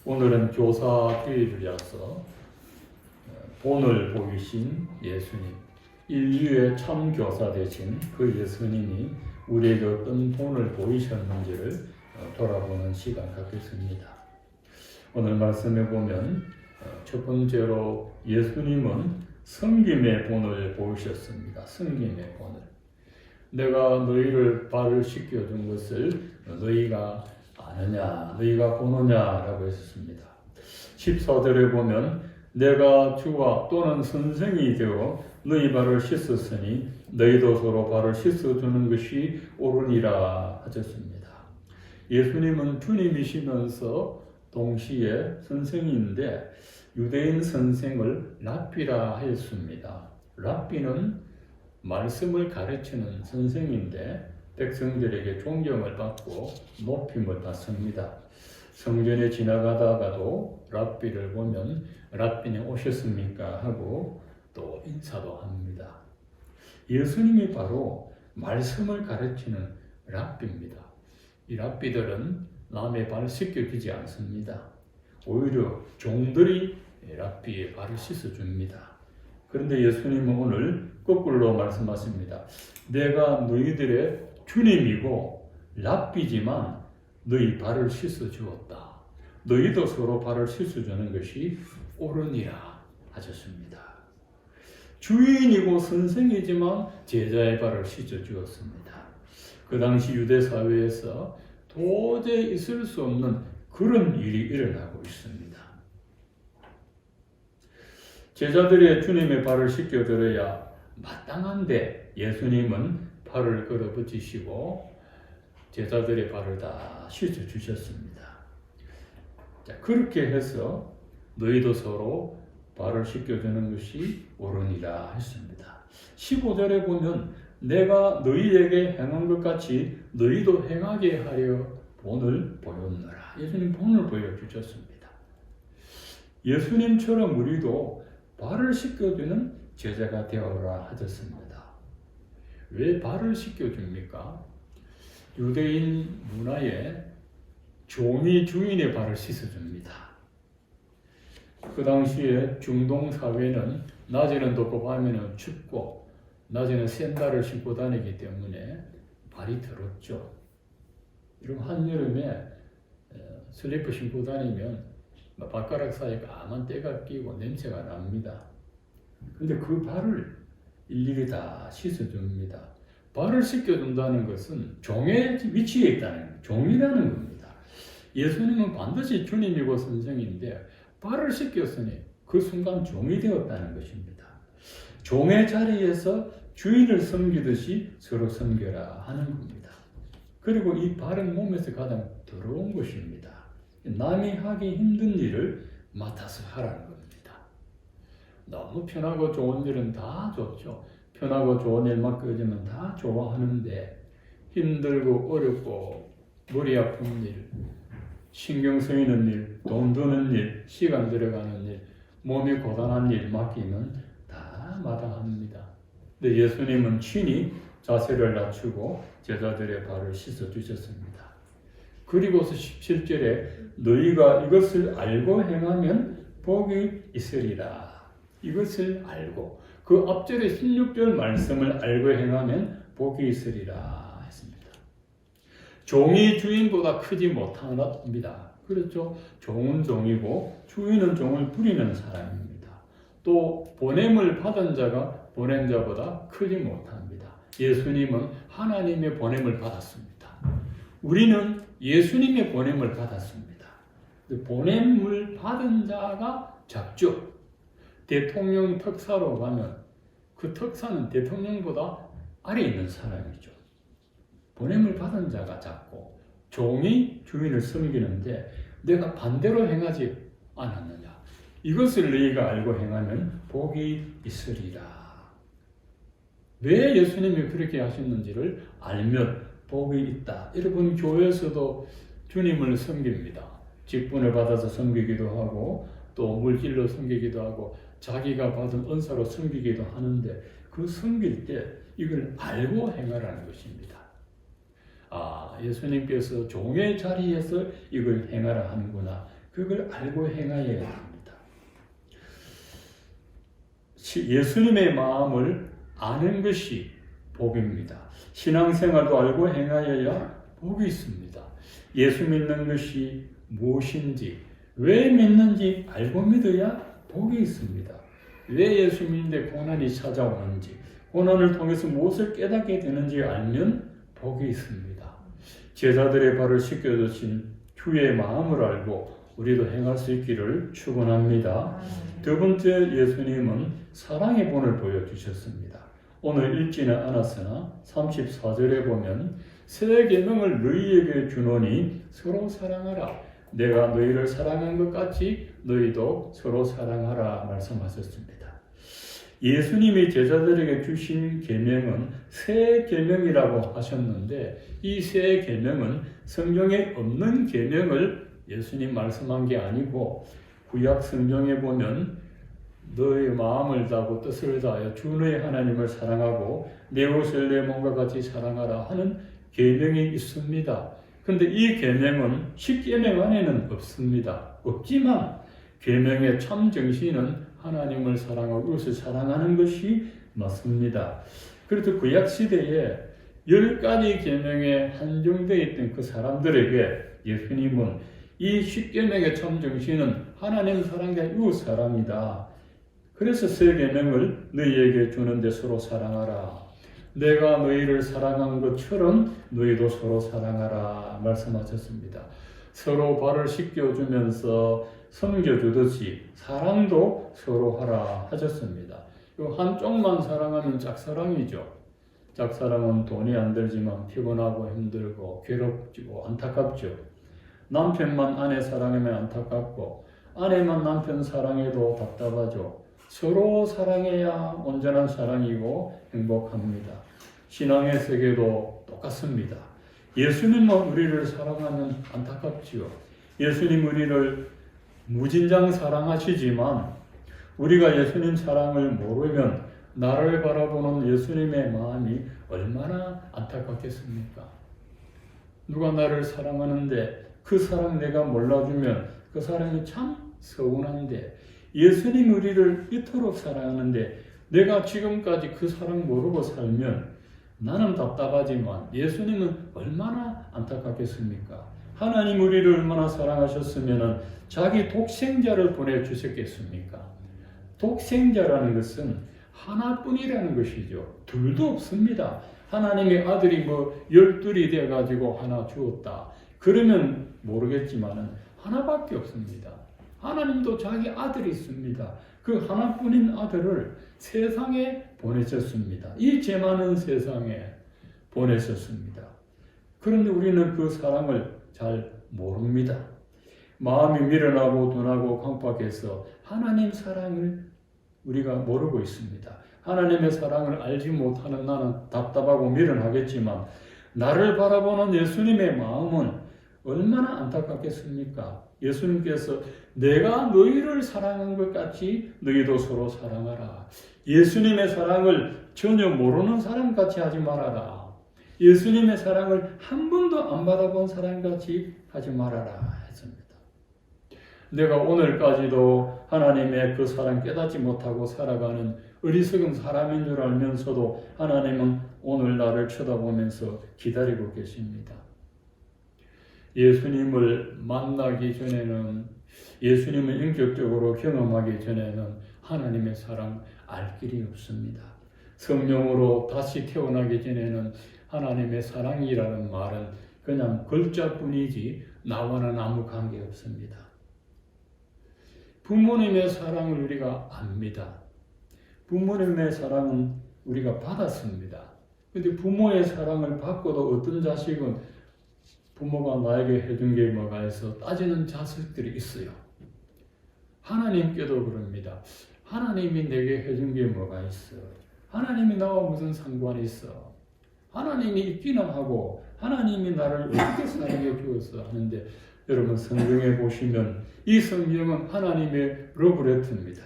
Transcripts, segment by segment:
오늘은 교사주일이라서 본을 보이신 예수님, 인류의 참 교사 되신 그 예수님이 우리에게 어떤 본을 보이셨는지를 돌아보는 시간 갖겠습니다. 오늘 말씀에 보면 첫 번째로 예수님은 섬김의 본을 보이셨습니다. 섬김의 본을. 내가 너희를 발을 씻겨준 것을 너희가 아느냐, 너희가 보느냐라고 했었습니다. 14절에 보면 내가 주와 또는 선생이 되어 너희 발을 씻었으니 너희도 서로 발을 씻어주는 것이 옳으니라 하셨습니다. 예수님은 주님이시면서 동시에 선생인데 유대인 선생을 랍비라 하였습니다. 랍비는 말씀을 가르치는 선생인데 백성들에게 존경을 받고 높임을 받습니다. 성전에 지나가다가도 랍비를 보면 랍비님 오셨습니까? 하고 또 인사도 합니다. 예수님이 바로 말씀을 가르치는 랍비입니다. 이 랍비들은 남의 발을 씻겨주지 않습니다. 오히려 종들이 랍비의 발을 씻어줍니다. 그런데 예수님은 오늘 거꾸로 말씀하십니다. 내가 너희들의 주님이고 랍비지만 너희 발을 씻어주었다. 너희도 서로 발을 씻어주는 것이 옳으니라 하셨습니다. 주인이고 선생이지만 제자의 발을 씻어주었습니다. 그 당시 유대 사회에서 도저히 있을 수 없는 그런 일이 일어나고 있습니다. 제자들의 주님의 발을 씻겨드려야 마땅한데 예수님은 발을 걸어붙이시고 제자들의 발을 다 씻어주셨습니다. 자, 그렇게 해서 너희도 서로 발을 씻겨주는 것이 옳으니라 했습니다. 15절에 보면 내가 너희에게 행한 것 같이 너희도 행하게 하려 본을 보였노라. 예수님 본을 보여주셨습니다. 예수님처럼 우리도 발을 씻겨주는 제자가 되어라 하셨습니다. 왜 발을 씻겨줍니까? 유대인 문화에 종이 주인의 발을 씻어줍니다. 그 당시에 중동 사회는 낮에는 덥고 밤에는 춥고 낮에는 샌들을 신고 다니기 때문에 발이 더럽죠. 이런 한여름에 슬리퍼 신고 다니면 발가락 사이에 까만 때가 끼고 냄새가 납니다. 근데 그 발을 일일이 다 씻어줍니다. 발을 씻겨준다는 것은 종의 위치에 있다는 거예요. 종이라는 겁니다. 예수님은 반드시 주님이고 선생인데 발을 씻겼으니 그 순간 종이 되었다는 것입니다. 종의 자리에서 주인을 섬기듯이 서로 섬겨라 하는 겁니다. 그리고 이 발은 몸에서 가장 더러운 것입니다. 남이 하기 힘든 일을 맡아서 하라는 겁니다. 너무 편하고 좋은 일은 다 좋죠. 편하고 좋은 일 맡겨주면 다 좋아하는데 힘들고 어렵고 머리 아픈 일, 신경 쓰이는 일, 돈 드는 일, 시간 들어가는 일, 몸이 고단한 일 맡기면 다 마다합니다. 근데 예수님은 친히 자세를 낮추고 제자들의 발을 씻어주셨습니다. 그리고서 17절에 너희가 이것을 알고 행하면 복이 있으리라. 이것을 알고 그 앞절의 16절 말씀을 알고 행하면 복이 있으리라 했습니다. 종이 주인보다 크지 못합니다. 그렇죠? 종은 종이고 주인은 종을 부리는 사람입니다. 또 보냄을 받은 자가 보낸 자보다 크지 못합니다. 예수님은 하나님의 보냄을 받았습니다. 우리는 예수님의 보냄을 받았습니다. 보냄을 받은 자가 작죠. 대통령 특사로 가면 그 특사는 대통령보다 아래 있는 사람이죠. 보냄을 받은 자가 작고 종이 주인을 섬기는데 내가 반대로 행하지 않았느냐. 이것을 너희가 알고 행하면 복이 있으리라. 왜 예수님이 그렇게 하셨는지를 알면 복이 있다. 여러분 교회에서도 주님을 섬깁니다. 직분을 받아서 섬기기도 하고 또 물질로 섬기기도 하고 자기가 받은 은사로 섬기기도 하는데 그 섬길 때 이걸 알고 행하라는 것입니다. 예수님께서 종의 자리에서 이걸 행하라 하는구나. 그걸 알고 행하여야 합니다. 예수님의 마음을 아는 것이 복입니다. 신앙생활도 알고 행하여야 복이 있습니다. 예수 믿는 것이 무엇인지, 왜 믿는지 알고 믿어야 복이 있습니다. 왜 예수 믿는데 고난이 찾아오는지, 고난을 통해서 무엇을 깨닫게 되는지 알면 복이 있습니다. 제자들의 발을 씻겨주신 주의 마음을 알고 우리도 행할 수 있기를 축원합니다. 두 번째, 예수님은 사랑의 본을 보여주셨습니다. 오늘 읽지는 않았으나 34절에 보면 새 계명을 너희에게 주노니 서로 사랑하라. 내가 너희를 사랑한 것 같이 너희도 서로 사랑하라 말씀하셨습니다. 예수님이 제자들에게 주신 계명은 새 계명이라고 하셨는데 이 새 계명은 성경에 없는 계명을 예수님 말씀한 게 아니고 구약 성경에 보면 너의 마음을 다하고 뜻을 다하여 주 너의 하나님을 사랑하고 내 이웃을 내 몸과 같이 사랑하라 하는 계명이 있습니다. 그런데 이 계명은 10계명 안에는 없습니다. 없지만 계명의 참 정신은 하나님을 사랑하고 이웃을 사랑하는 것이 맞습니다. 그래도 구약 시대에 10가지 계명에 한정되어 있던 그 사람들에게 예수님은 이 10계명의 참 정신은 하나님 사랑과 이웃 사랑이다. 그래서 새 계명을 너희에게 주는데 서로 사랑하라. 내가 너희를 사랑한 것처럼 너희도 서로 사랑하라 말씀하셨습니다. 서로 발을 씻겨주면서 섬겨주듯이 사랑도 서로 하라 하셨습니다. 한쪽만 사랑하면 짝사랑이죠. 짝사랑은 돈이 안 들지만 피곤하고 힘들고 괴롭고 안타깝죠. 남편만 아내 사랑하면 안타깝고 아내만 남편 사랑해도 답답하죠. 서로 사랑해야 온전한 사랑이고 행복합니다. 신앙의 세계도 똑같습니다. 예수님은 우리를 사랑하면 안타깝지요. 예수님 우리를 무진장 사랑하시지만 우리가 예수님 사랑을 모르면 나를 바라보는 예수님의 마음이 얼마나 안타깝겠습니까? 누가 나를 사랑하는데 그 사랑 내가 몰라주면 그 사랑이 참 서운한데 예수님 우리를 이토록 사랑하는데 내가 지금까지 그 사랑 모르고 살면 나는 답답하지만 예수님은 얼마나 안타깝겠습니까? 하나님 우리를 얼마나 사랑하셨으면 자기 독생자를 보내주셨겠습니까? 독생자라는 것은 하나뿐이라는 것이죠. 둘도 없습니다. 하나님의 아들이 12이 돼가지고 하나 주었다. 그러면 모르겠지만 하나밖에 없습니다. 하나님도 자기 아들이 있습니다. 그 하나뿐인 아들을 세상에 보내셨습니다. 이 죄 많은 세상에 보내셨습니다. 그런데 우리는 그 사랑을 잘 모릅니다. 마음이 미련하고 둔하고 강팍해서 하나님 사랑을 우리가 모르고 있습니다. 하나님의 사랑을 알지 못하는 나는 답답하고 미련하겠지만 나를 바라보는 예수님의 마음은 얼마나 안타깝겠습니까? 예수님께서 내가 너희를 사랑한 것 같이 너희도 서로 사랑하라. 예수님의 사랑을 전혀 모르는 사람같이 하지 말아라. 예수님의 사랑을 한 번도 안 받아본 사람같이 하지 말아라 했습니다. 내가 오늘까지도 하나님의 그 사랑 깨닫지 못하고 살아가는 어리석은 사람인 줄 알면서도 하나님은 오늘 나를 쳐다보면서 기다리고 계십니다. 예수님을 만나기 전에는, 예수님을 인격적으로 경험하기 전에는 하나님의 사랑 알 길이 없습니다. 성령으로 다시 태어나기 전에는 하나님의 사랑이라는 말은 그냥 글자뿐이지 나와는 아무 관계 없습니다. 부모님의 사랑을 우리가 압니다. 부모님의 사랑은 우리가 받았습니다. 그런데 부모의 사랑을 받고도 어떤 자식은 부모가 나에게 해준 게 뭐가 있어 따지는 자식들이 있어요. 하나님께도 그럽니다. 하나님이 내게 해준 게 뭐가 있어? 하나님이 나와 무슨 상관이 있어? 하나님이 있기는 하고 하나님이 나를 어떻게 사랑해 주었어 하는데 여러분 성경에 보시면 이 성경은 하나님의 러브레터입니다.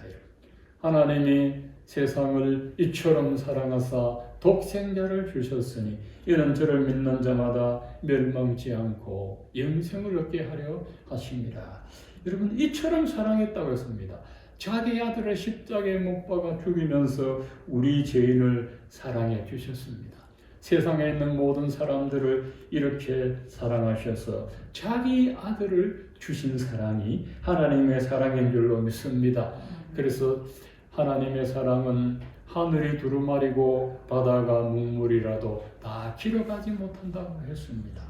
하나님이 세상을 이처럼 사랑하사 독생자를 주셨으니 이는 저를 믿는 자마다 멸망치 않고 영생을 얻게 하려 하심이라. 여러분 이처럼 사랑했다고 했습니다. 자기 아들을 십자가에 못 박아 죽이면서 우리 죄인을 사랑해 주셨습니다. 세상에 있는 모든 사람들을 이렇게 사랑하셔서 자기 아들을 주신 사랑이 하나님의 사랑인 줄로 믿습니다. 그래서 하나님의 사랑은 하늘이 두루마리고 바다가 묵물이라도 다 길어가지 못한다고 했습니다.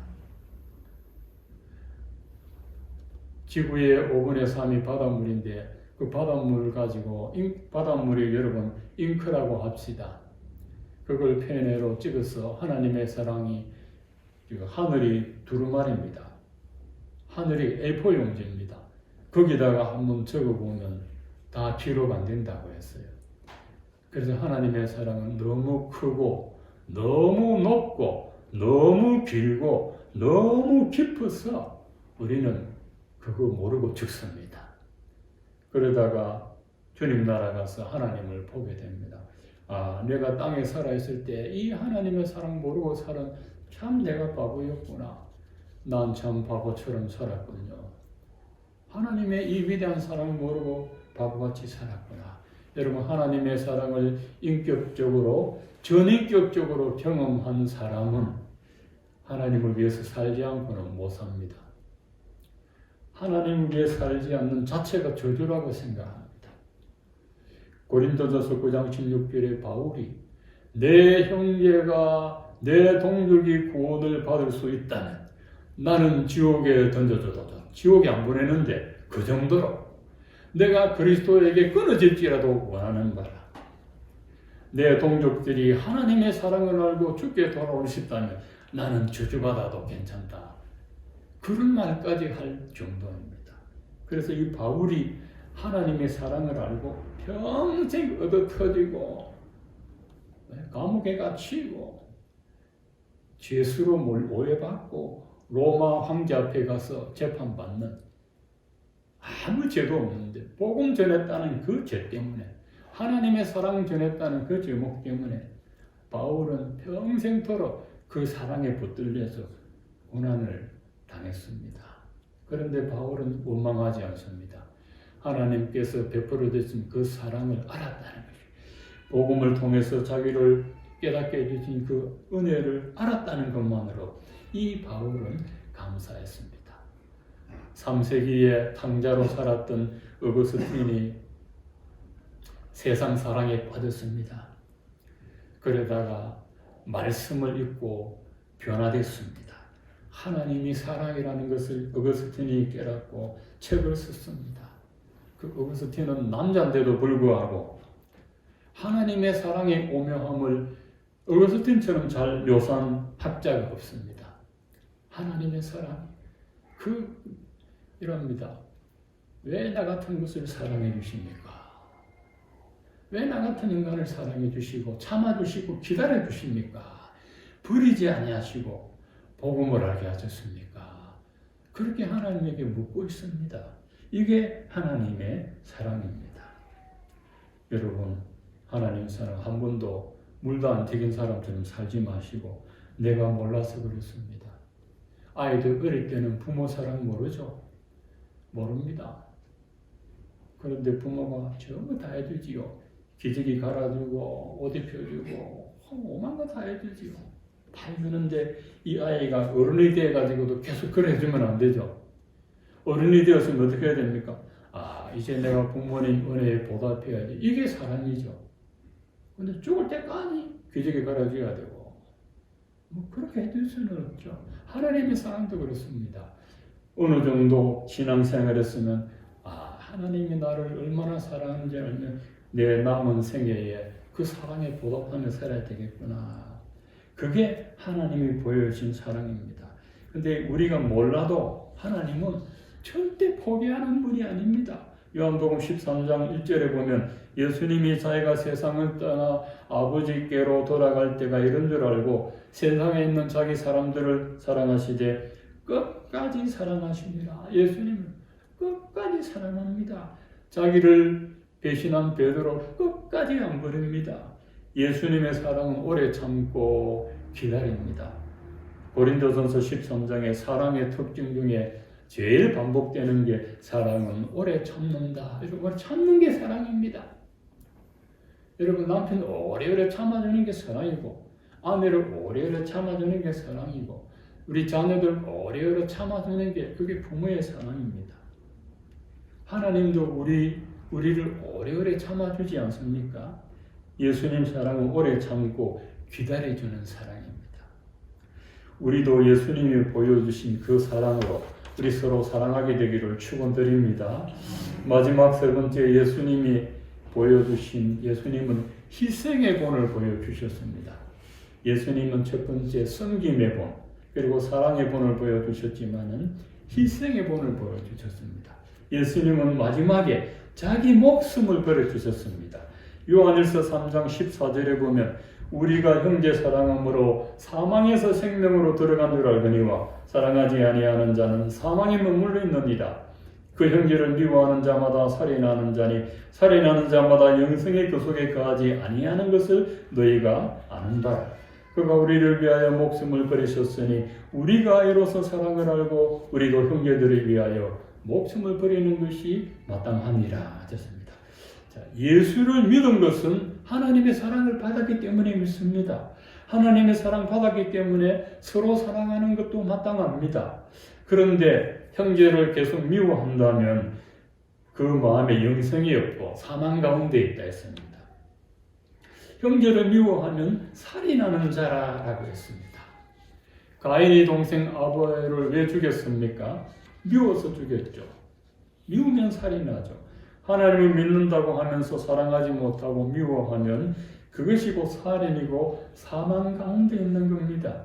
지구의 5분의 3이 바닷물인데 그 바닷물 가지고 바닷물이 여러분 잉크라고 합시다. 그걸 페네로 찍어서 하나님의 사랑이 하늘이 두루마리입니다. 하늘이 A4 용지입니다. 거기다가 한번 적어보면 다 기록 안 된다고 했어요. 그래서 하나님의 사랑은 너무 크고 너무 높고 너무 길고 너무 깊어서 우리는 그거 모르고 죽습니다. 그러다가 주님 나라 가서 하나님을 보게 됩니다. 아, 내가 땅에 살아있을 때 이 하나님의 사랑 모르고 살은 참 내가 바보였구나. 난 참 바보처럼 살았군요. 하나님의 이 위대한 사랑을 모르고 바보같이 살았구나. 여러분 하나님의 사랑을 인격적으로 전인격적으로 경험한 사람은 하나님을 위해서 살지 않고는 못 삽니다. 하나님을 위해 살지 않는 자체가 저주라고 생각합니다. 고린도전서 9장 16절에 바울이 내 형제가 내 동족이 구원을 받을 수 있다면 나는 지옥에 던져줘도 지옥에 안 보내는데 그 정도로 내가 그리스도에게 끊어질지라도 원하는 바라. 내 동족들이 하나님의 사랑을 알고 주께 돌아오고 싶다면 나는 저주받아도 괜찮다. 그런 말까지 할 정도입니다. 그래서 이 바울이 하나님의 사랑을 알고 평생 얻어터지고 감옥에 갇히고 죄수로 오해받고 로마 황제 앞에 가서 재판받는 아무 죄도 없는데 복음 전했다는 그 죄 때문에 하나님의 사랑 전했다는 그 제목 때문에 바울은 평생토록 그 사랑에 붙들려서 고난을 당했습니다. 그런데 바울은 원망하지 않습니다. 하나님께서 베풀어 주신 그 사랑을 알았다는 것이 복음을 통해서 자기를 깨닫게 해주신 그 은혜를 알았다는 것만으로 이 바울은 감사했습니다. 3세기에 탕자로 살았던 어거스틴이 세상 사랑에 빠졌습니다. 그러다가 말씀을 읽고 변화됐습니다. 하나님이 사랑이라는 것을 어거스틴이 깨닫고 책을 썼습니다. 그 어거스틴은 남자인데도 불구하고 하나님의 사랑의 오묘함을 어거스틴처럼 잘 묘사한 학자가 없습니다. 하나님의 사랑, 이럽니다. 왜 나 같은 것을 사랑해 주십니까? 왜 나 같은 인간을 사랑해 주시고 참아 주시고 기다려 주십니까? 버리지 아니하시고 복음을 알게 하셨습니까? 그렇게 하나님에게 묻고 있습니다. 이게 하나님의 사랑입니다. 여러분, 하나님 사랑 한 번도 물도 안 튀긴 사람처럼 살지 마시고 내가 몰라서 그렇습니다. 아이들 어릴 때는 부모 사랑 모르죠? 모릅니다. 그런데 부모가 전부 다 해주지요. 기저귀 갈아주고 옷 입혀주고 오만 거 다 해주지요. 다 해주는데 이 아이가 어른이 돼가지고도 계속 그래 해주면 안 되죠. 어른이 되었으면 어떻게 해야 됩니까? 아, 이제 내가 부모님 은혜에 보답해야지. 이게 사랑이죠. 근데 죽을 때까지 기저귀 갈아줘야 되고 뭐 그렇게 해줄 수는 없죠. 하나님의 사랑도 그렇습니다. 어느 정도 신앙생활 했으면 하나님이 나를 얼마나 사랑하는지 알면 내 남은 생애에 그 사랑에 보답하며 살아야 되겠구나. 그게 하나님이 보여주신 사랑입니다. 근데 우리가 몰라도 하나님은 절대 포기하는 분이 아닙니다. 요한복음 13장 1절에 보면 예수님이 자기가 세상을 떠나 아버지께로 돌아갈 때가 이런 줄 알고 세상에 있는 자기 사람들을 사랑하시되 끝까지 사랑하십니다. 예수님은 끝까지 사랑합니다. 자기를 배신한 베드로 끝까지 안 버립니다. 예수님의 사랑은 오래 참고 기다립니다. 고린도전서 13장의 사랑의 특징 중에 제일 반복되는 게 사랑은 오래 참는다. 여러분, 참는 게 사랑입니다. 여러분, 남편 오래오래 참아주는 게 사랑이고, 아내를 오래오래 참아주는 게 사랑이고, 우리 자녀들 오래오래 참아주는 게 그게 부모의 사랑입니다. 하나님도 우리를 오래오래 참아주지 않습니까? 예수님 사랑은 오래 참고 기다려주는 사랑입니다. 우리도 예수님이 보여주신 그 사랑으로 우리 서로 사랑하게 되기를 축원드립니다. 마지막 세 번째, 예수님은 희생의 본을 보여주셨습니다. 예수님은 첫 번째 섬김의 본, 그리고 사랑의 본을 보여주셨지만은 희생의 본을 보여주셨습니다. 예수님은 마지막에 자기 목숨을 버려주셨습니다. 요한일서 3장 14절에 보면 우리가 형제 사랑함으로 사망에서 생명으로 들어간 줄 알거니와 사랑하지 아니하는 자는 사망에 머물러 있느니라. 그 형제를 미워하는 자마다 살인하는 자니 살인하는 자마다 영생의 그 속에 거하지 아니하는 것을 너희가 아는 바라. 그가 우리를 위하여 목숨을 버리셨으니 우리가 이로써 사랑을 알고 우리도 형제들을 위하여 목숨을 버리는 것이 마땅하니라 하셨습니다. 자, 예수를 믿은 것은 하나님의 사랑을 받았기 때문에 믿습니다. 하나님의 사랑 받았기 때문에 서로 사랑하는 것도 마땅합니다. 그런데 형제를 계속 미워한다면 그 마음에 영생이 없고 사망 가운데 있다 했습니다. 형제를 미워하면 살인하는 자라고 했습니다. 가인이 동생 아벨을 왜 죽였습니까? 미워서 죽였죠. 미우면 살인하죠. 하나님을 믿는다고 하면서 사랑하지 못하고 미워하면 그것이 곧 살인이고 사망 가운데 있는 겁니다.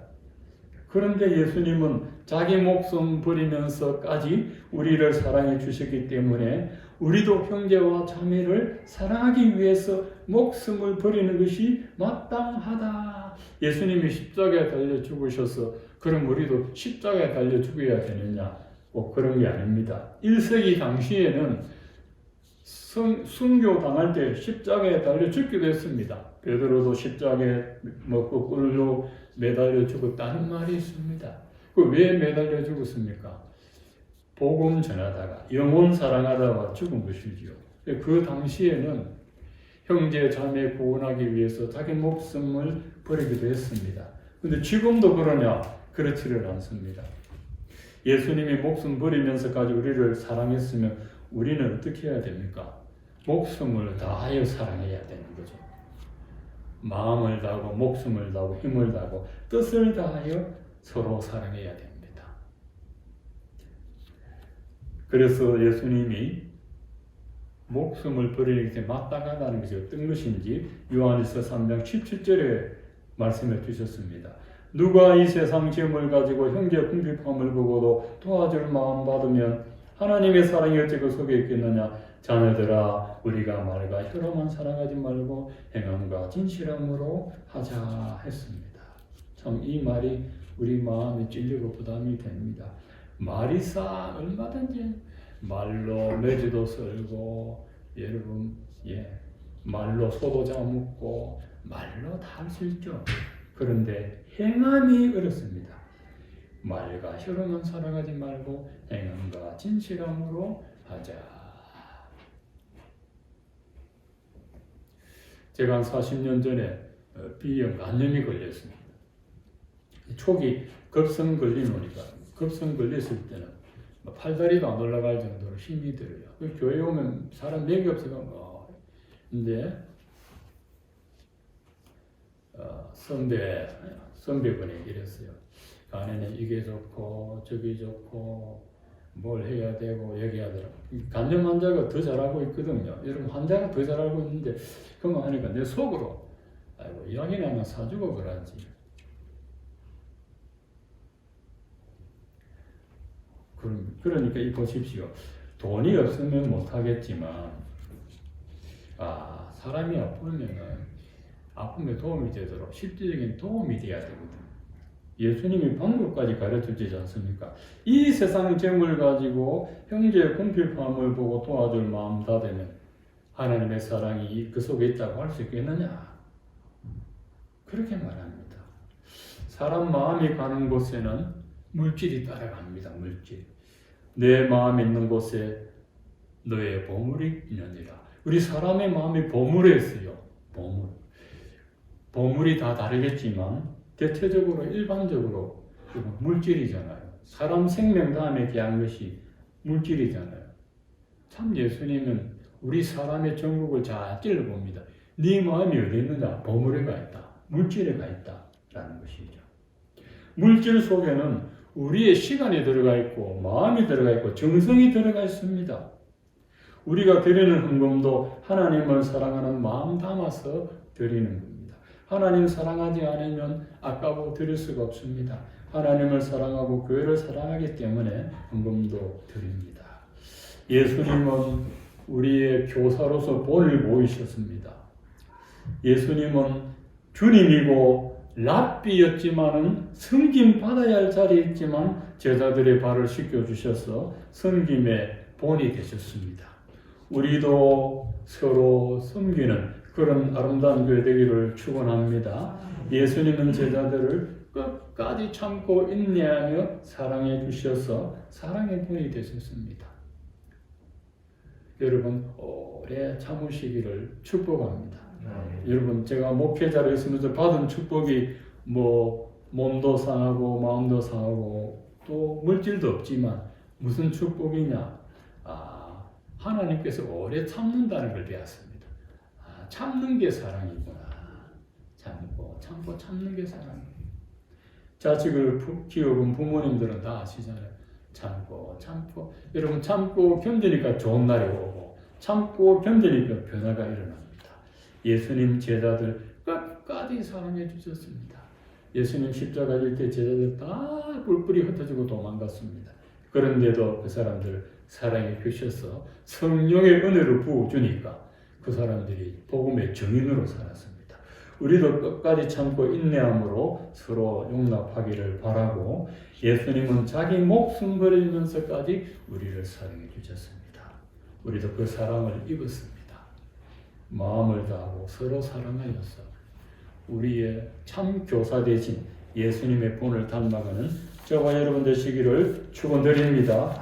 그런데 예수님은 자기 목숨 버리면서까지 우리를 사랑해 주셨기 때문에 우리도 형제와 자매를 사랑하기 위해서 목숨을 버리는 것이 마땅하다. 예수님이 십자가에 달려 죽으셔서 그럼 우리도 십자가에 달려 죽어야 되느냐? 뭐 그런 게 아닙니다. 1세기 당시에는 순교 당할 때 십자가에 달려 죽기도 했습니다. 베드로도 십자가에 거꾸로 매달려 죽었다는 말이 있습니다. 그 왜 매달려 죽었습니까? 복음 전하다가 영혼 사랑하다가 죽은 것이지요. 그 당시에는 형제 자매 구원하기 위해서 자기 목숨을 버리기도 했습니다. 근데 지금도 그러냐? 그렇지를 않습니다. 예수님이 목숨 버리면서까지 우리를 사랑했으면 우리는 어떻게 해야 됩니까? 목숨을 다하여 사랑해야 되는 거죠. 마음을 다하고 목숨을 다하고 힘을 다하고 뜻을 다하여 서로 사랑해야 됩니다. 그래서 예수님이 목숨을 버리는 것이 마땅하다는 것이 어떤 것인지 요한일서 3장 17절에 말씀해 주셨습니다. 누가 이 세상 재물 가지고 형제 궁핍함을 보고도 도와줄 마음 받으면 하나님의 사랑이 어찌 그 속에 있겠느냐. 자녀들아, 우리가 말과 혀로만 사랑하지 말고 행함과 진실함으로 하자 했습니다. 참 이 말이 우리 마음에 찔리고 부담이 됩니다. 말이 얼마든지 말로 매주도 썰고 여러분 말로 소도 잡먹고 말로 다 할 수 있죠. 그런데 행함이 어렵습니다. 말과 혀로만 사랑하지 말고 행함과 진실함으로 하자. 제가 한 40년 전에 B형 간염이 걸렸습니다. 초기 급성 걸리노니까 급성 걸렸을 때는 팔다리도 안 올라갈 정도로 힘이 들어요. 교회 오면 사람 맥이 없어서 근데 선배분이 이랬어요. 간에는 이게 좋고 저기 좋고 뭘 해야 되고 얘기하더라고. 간염 환자가 더 잘하고 있거든요. 여러분 환자가 더 잘 알고 있는데 그만 하니까 내 속으로 아이고 이야기는 하나 사주고 그러지. 그러니까 이 보십시오. 돈이 없으면 못하겠지만 사람이 아픔에 도움이 되도록 실질적인 도움이 돼야 되거든. 예수님이 방법까지 가르쳐주지 않습니까? 이 세상 재물 가지고 형제의 궁핍함을 보고 도와줄 마음 닫으면 하나님의 사랑이 그 속에 있다고 할 수 있겠느냐? 그렇게 말합니다. 사람 마음이 가는 곳에는 물질이 따라갑니다. 물질. 내 마음이 있는 곳에 너의 보물이 있느니라. 우리 사람의 마음이 보물에 있어요. 보물이 다 다르겠지만 대체적으로 일반적으로 물질이잖아요. 사람 생명 다음에 귀한 것이 물질이잖아요. 참 예수님은 우리 사람의 전국을 잘 찔러봅니다. 네 마음이 어디 있느냐? 보물에 가 있다. 물질에 가 있다. 라는 것이죠. 물질 속에는 우리의 시간이 들어가 있고 마음이 들어가 있고 정성이 들어가 있습니다. 우리가 드리는 헌금도 하나님을 사랑하는 마음 담아서 드리는 겁니다. 하나님 사랑하지 않으면 아까워 드릴 수가 없습니다. 하나님을 사랑하고 교회를 사랑하기 때문에 헌금도 드립니다. 예수님은 우리의 교사로서 본을 보이셨습니다. 예수님은 주님이고 랍비였지만은 섬김 받아야 할 자리에 있지만 제자들의 발을 씻겨주셔서 섬김의 본이 되셨습니다. 우리도 서로 섬기는 그런 아름다운 교회 되기를 축원합니다. 예수님은 제자들을 끝까지 참고 인내하며 사랑해 주셔서 사랑의 본이 되셨습니다. 여러분 오래 참으시기를 축복합니다. 여러분 제가 목회자로 있으면서 받은 축복이 몸도 상하고 마음도 상하고 또 물질도 없지만 무슨 축복이냐? 하나님께서 오래 참는다는 걸 배웠습니다. 참는 게 사랑이구나. 참고 참는 게 사랑이에요. 자식을 키워본 부모님들은 다 아시잖아요. 참고 여러분 참고 견디니까 좋은 날이 오고 참고 견디니까 변화가 일어납니다. 예수님 제자들 끝까지 사랑해 주셨습니다. 예수님 십자가 질 때 제자들 다 뿔뿔이 흩어지고 도망갔습니다. 그런데도 그 사람들 사랑해 주셔서 성령의 은혜를 부어주니까 그 사람들이 복음의 증인으로 살았습니다. 우리도 끝까지 참고 인내함으로 서로 용납하기를 바라고 예수님은 자기 목숨 버리면서까지 우리를 사랑해 주셨습니다. 우리도 그 사랑을 입었습니다. 마음을 다하고 서로 사랑하여서 우리의 참 교사 되신 예수님의 본을 닮아가는 저와 여러분 되시기를 축원드립니다.